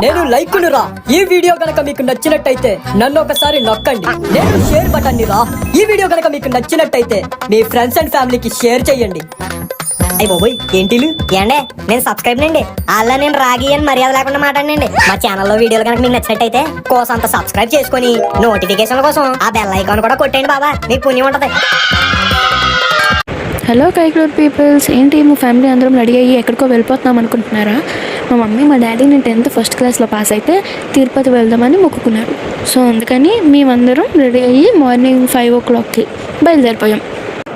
నేను లైక్ రా. ఈ వీడియో గనక మీకు నచ్చినట్టయితే నన్ను ఒకసారి నొక్కండి. నేను షేర్ బటన్ ని రా. ఈ వీడియో గనక మీకు నచ్చినట్టయితే మీ ఫ్రెండ్స్ అండ్ ఫ్యామిలీకి షేర్ చేయండి. అయ్యి బాబోయ్ ఏంటిలు ఏండే నేను సబ్స్క్రైబ్ నండి. అలా నేను రాగి అని మర్యాద లేకుండా మాట్లాడండి. మా ఛానల్లో వీడియోలు కనుక మీకు నచ్చినట్టయితే కోసం అంత సబ్స్క్రైబ్ చేసుకుని నోటిఫికేషన్ల కోసం ఆ బెల్ ఐకాన్ కూడా కొట్టండి బాబా, మీకు పుణ్యం ఉంటది. హలో కైక్లూర్ పీపుల్స్, ఏంటి మా ఫ్యామిలీ అందరం రెడీ అయ్యి ఎక్కడికో వెళ్ళిపోతున్నాం అనుకుంటున్నారా? మా మమ్మీ మా డాడీ నేను 10th ఫస్ట్ క్లాస్లో పాస్ అయితే తిరుపతి వెళ్దామని మొక్కుకున్నారు. సో అందుకని మేమందరం రెడీ అయ్యి మార్నింగ్ 5 o'clockకి బయలుదేరిపోయాం.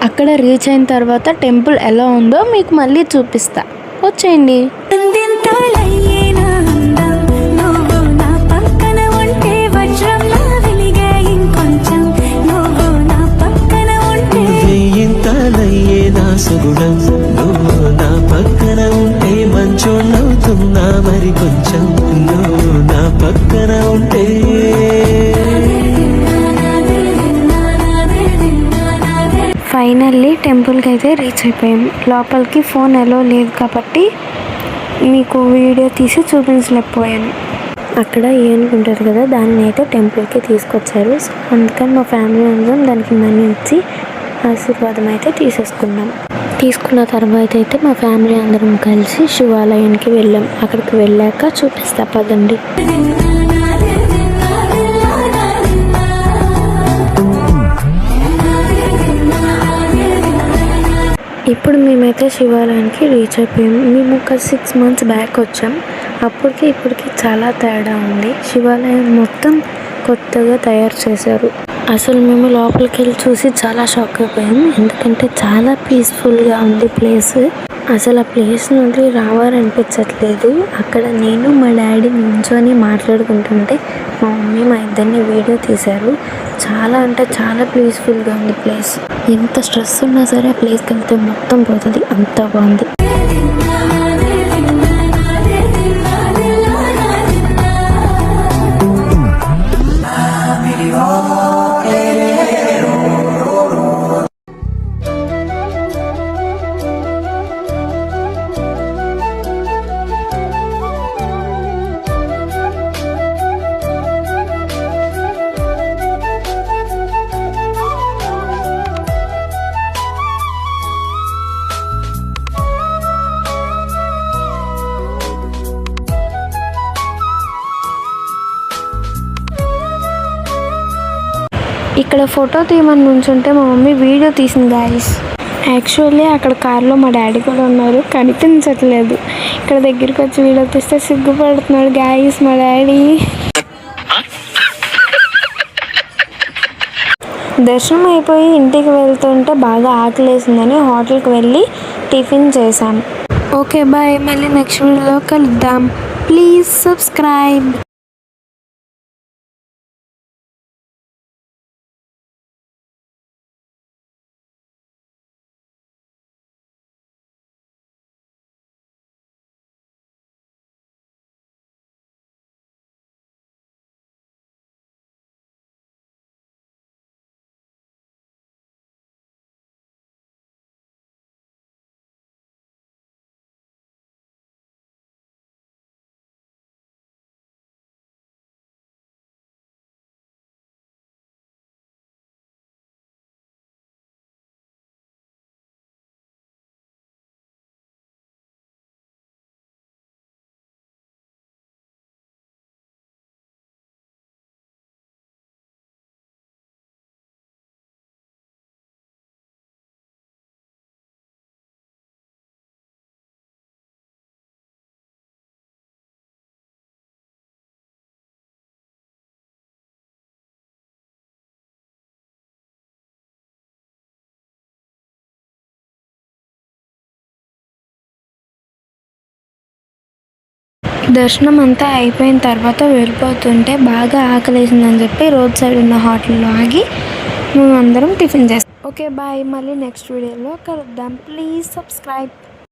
అక్కడ రీచ్ అయిన తర్వాత టెంపుల్ ఎలా ఉందో మీకు మళ్ళీ చూపిస్తా, వచ్చేయండి. సుగుణం నువ్వు నా పక్కన ఉంటే మంచోళ్ళవుతున్నా, మరి కొంచెం నువ్వు నా పక్కన ఉంటే. ఫైనల్లీ టెంపుల్కి అయితే రీచ్ అయిపోయాం. లోపలికి ఫోన్ ఎలో లేదు కాబట్టి మీకు వీడియో తీసి చూపించలేకపోయాను. అక్కడ ఏనుకుంటారు కదా, దాన్ని అయితే టెంపుల్కి తీసుకొచ్చారు. సో అందుకని మా ఫ్యామిలీ అందరం దానికి మనీ ఇచ్చి ఆశీర్వాదం అయితే తీసేసుకున్నాం. తీసుకున్న తర్వాత అయితే మా ఫ్యామిలీ అందరం కలిసి శివాలయానికి వెళ్ళాం. అక్కడికి వెళ్ళాక చూపిస్తా పదండి. ఇప్పుడు మేమైతే శివాలయానికి రీచ్ అయిపోయాం. మేము ఒక 6 months బ్యాక్ వచ్చాం. అప్పటికి ఇప్పటికి చాలా తేడా ఉంది. శివాలయం మొత్తం కొత్తగా తయారు చేశారు. అసలు మేము లోపలికి వెళ్ళి చూసి చాలా షాక్ అయిపోయాం. ఎందుకంటే చాలా పీస్ఫుల్గా ఉంది ప్లేస్. అసలు ఆ ప్లేస్ నుండి రావాలనిపించట్లేదు. అక్కడ నేను మా డాడీ నించొని మాట్లాడుకుంటుంటే మా మమ్మీ మా ఇద్దరిని వీడియో తీశారు. చాలా అంటే చాలా పీస్ఫుల్గా ఉంది ప్లేస్. ఎంత స్ట్రెస్ ఉన్నా సరే ఆ ప్లేస్కి వెళ్తే మొత్తం పోతుంది, అంత బాగుంది. ఇక్కడ ఫోటో తీయమని నుంచుంటే మా మమ్మీ వీడియో తీసింది గాయస్. యాక్చువల్లీ అక్కడ కార్లో మా డాడీ కూడా ఉన్నారు, కనిపించట్లేదు. ఇక్కడ దగ్గరికి వచ్చి వీడియో తీస్తే సిగ్గుపడుతున్నాడు గాయస్ మా డాడీ. దర్శనం అయిపోయి ఇంటికి వెళ్తుంటే బాగా ఆకలేసిందని హోటల్కి వెళ్ళి టిఫిన్ చేశాం. ఓకే బాయ్, మళ్ళీ నెక్స్ట్ వీడియోలో కలుద్దాం. Please subscribe. దర్శనం అంతా అయిపోయిన తర్వాత వెళ్ళిపోతుంటే బాగా ఆకలేసిందని చెప్పి రోడ్ సైడ్ ఉన్న హోటల్లో ఆగి మేము అందరం టిఫిన్ చేస్తాం. ఓకే బాయ్, మళ్ళీ నెక్స్ట్ వీడియోలో కలుద్దాం. Please subscribe.